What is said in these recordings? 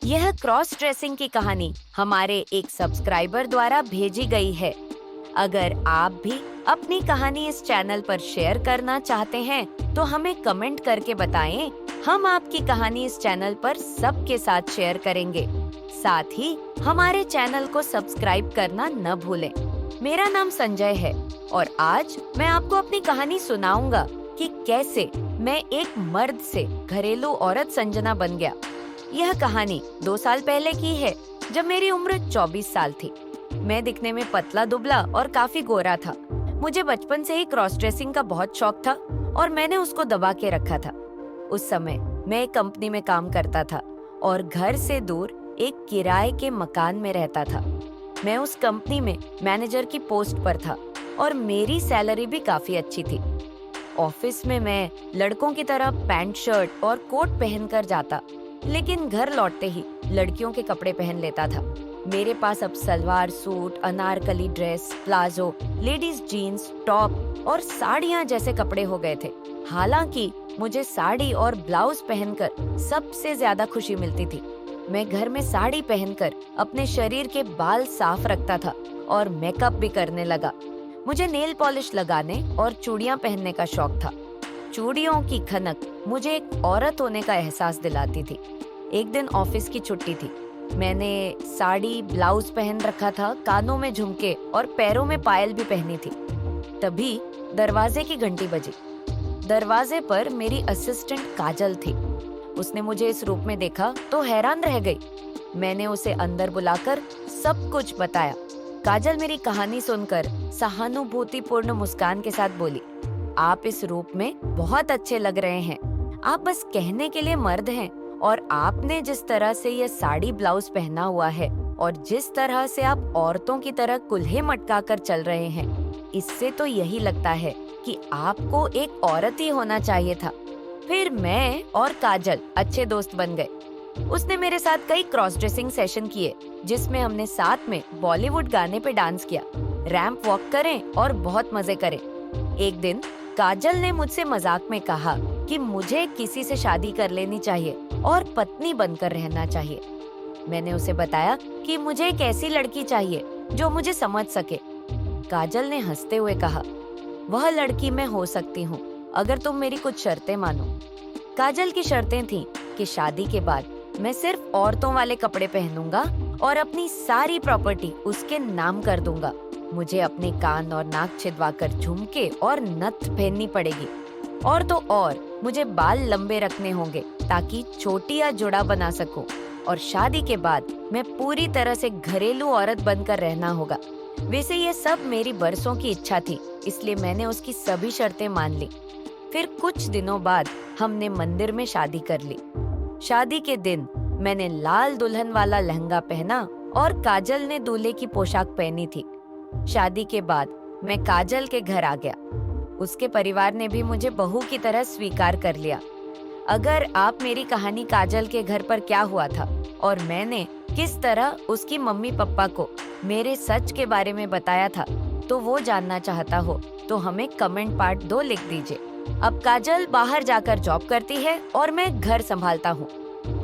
यह cross dressing की कहानी हमारे एक सब्सक्राइबर द्वारा भेजी गई है। अगर आप भी अपनी कहानी इस चैनल पर शेयर करना चाहते हैं तो हमें कमेंट करके बताएं। हम आपकी कहानी इस चैनल पर सबके साथ शेयर करेंगे। साथ ही हमारे चैनल को सब्सक्राइब करना न भूलें। मेरा नाम संजय है और आज मैं आपको अपनी कहानी सुनाऊंगा कि कैसे मैं एक मर्द से घरेलू औरत संजना बन गया। यह कहानी 2 साल पहले की है, जब मेरी उम्र 24 साल थी। मैं दिखने में पतला दुबला और काफी गोरा था। मुझे बचपन से ही क्रॉस ड्रेसिंग का बहुत शौक था और मैंने उसको दबा के रखा था। उस समय मैं एक कंपनी में काम करता था और घर से दूर एक किराए के मकान में रहता था। मैं उस कंपनी में मैनेजर की पोस्ट पर था और मेरी सैलरी भी काफी अच्छी थी। ऑफिस में मैं लड़कों की तरह पैंट शर्ट और कोट पहनकर जाता, लेकिन घर लौटते ही लड़कियों के कपड़े पहन लेता था। मेरे पास अब salwar suit, anarkali dress, palazzo, ladies jeans, top और साड़ियाँ जैसे कपड़े हो गए थे। हालांकि मुझे साड़ी और ब्लाउज पहनकर सबसे ज्यादा खुशी मिलती थी। मैं घर में साड़ी पहनकर अपने शरीर के बाल साफ रखता था और मेकअप भी करने लगा। मुझे नेल पॉलिश लगाने और चूड़ियाँ पहनने का शौक था। चूड़ियों की खनक मुझे एक औरत होने का एहसास दिलाती थी। एक दिन ऑफिस की छुट्टी थी। मैंने साड़ी ब्लाउज पहन रखा था, कानों में झुमके और पैरों में पायल भी पहनी थी। तभी दरवाजे की घंटी बजी। दरवाजे पर मेरी असिस्टेंट काजल थी। उसने मुझे इस रूप में देखा तो हैरान रह गई। मैंने उसे अंदर बुलाकर सब कुछ बताया। काजल मेरी कहानी सुनकर सहानुभूतिपूर्ण मुस्कान के साथ बोली, आप इस रूप में बहुत अच्छे लग रहे हैं। आप बस कहने के लिए मर्द हैं और आपने जिस तरह से ये साड़ी ब्लाउज पहना हुआ है और जिस तरह से आप औरतों की तरह कुल्हे मटका कर चल रहे हैं, इससे तो यही लगता है कि आपको एक औरत ही होना चाहिए था। फिर मैं और काजल अच्छे दोस्त बन गए। उसने मेरे साथ कई क्रॉस ड्रेसिंग सेशन किए, जिसमें हमने साथ में बॉलीवुड गाने पे डांस किया, रैंप वॉक करें और बहुत मजे करें। एक दिन काजल ने मुझसे मजाक में कहा कि मुझे किसी से शादी कर लेनी चाहिए और पत्नी बनकर रहना चाहिए। मैंने उसे बताया कि मुझे एक ऐसी लड़की चाहिए जो मुझे समझ सके। काजल ने हंसते हुए कहा, वह लड़की मैं हो सकती हूँ अगर तुम मेरी कुछ शर्तें मानो। काजल की शर्तें थीं कि शादी के बाद मैं सिर्फ औरतों वाले कपड़े पहनूंगा और अपनी सारी प्रॉपर्टी उसके नाम कर दूंगा। मुझे अपने कान और नाक छिदवाकर झुमके और नथ पहननी पड़ेगी। और तो और मुझे बाल लंबे रखने होंगे ताकि चोटी या जुड़ा बना सकूं। और शादी के बाद मैं पूरी तरह से घरेलू औरत बनकर रहना होगा। वैसे ये सब मेरी बरसों की इच्छा थी, इसलिए मैंने उसकी सभी शर्तें मान ली। फिर कुछ दिनों बाद हमने मंदिर में शादी कर ली। शादी के दिन मैंने लाल दुल्हन वाला लहंगा पहना और काजल ने दूल्हे की पोशाक पहनी थी। शादी के बाद मैं काजल के घर आ गया। उसके परिवार ने भी मुझे बहू की तरह स्वीकार कर लिया। अगर आप मेरी कहानी काजल के घर पर क्या हुआ था और मैंने किस तरह उसकी मम्मी पापा को मेरे सच के बारे में बताया था, तो वो जानना चाहता हो तो हमें कमेंट पार्ट 2 लिख दीजिए। अब काजल बाहर जाकर जॉब करती है और मैं घर संभालता हूँ।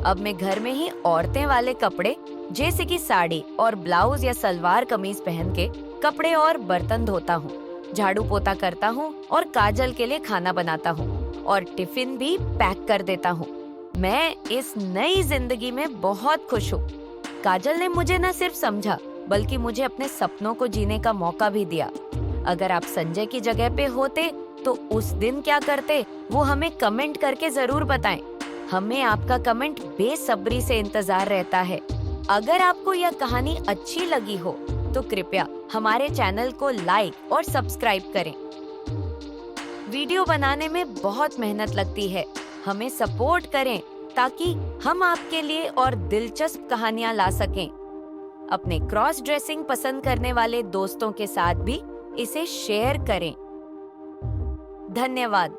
अब मैं घर में ही औरतें वाले कपड़े जैसे कि साड़ी और ब्लाउज या सलवार कमीज पहन के कपड़े और बर्तन धोता हूँ, झाड़ू पोता करता हूँ और काजल के लिए खाना बनाता हूँ और टिफिन भी पैक कर देता हूँ। मैं इस नई जिंदगी में बहुत खुश हूँ। काजल ने मुझे न सिर्फ समझा बल्कि मुझे अपने सपनों को जीने का मौका भी दिया। अगर आप संजय की जगह पे होते तो उस दिन क्या करते, वो हमें कमेंट करके जरूर बताएं। हमें आपका कमेंट बेसब्री से इंतजार रहता है। अगर आपको यह कहानी अच्छी लगी हो तो कृपया हमारे चैनल को लाइक और सब्सक्राइब करें। वीडियो बनाने में बहुत मेहनत लगती है। हमें सपोर्ट करें ताकि हम आपके लिए और दिलचस्प कहानियां ला सकें। अपने क्रॉस ड्रेसिंग पसंद करने वाले दोस्तों के साथ भी इसे शेयर करें। धन्यवाद।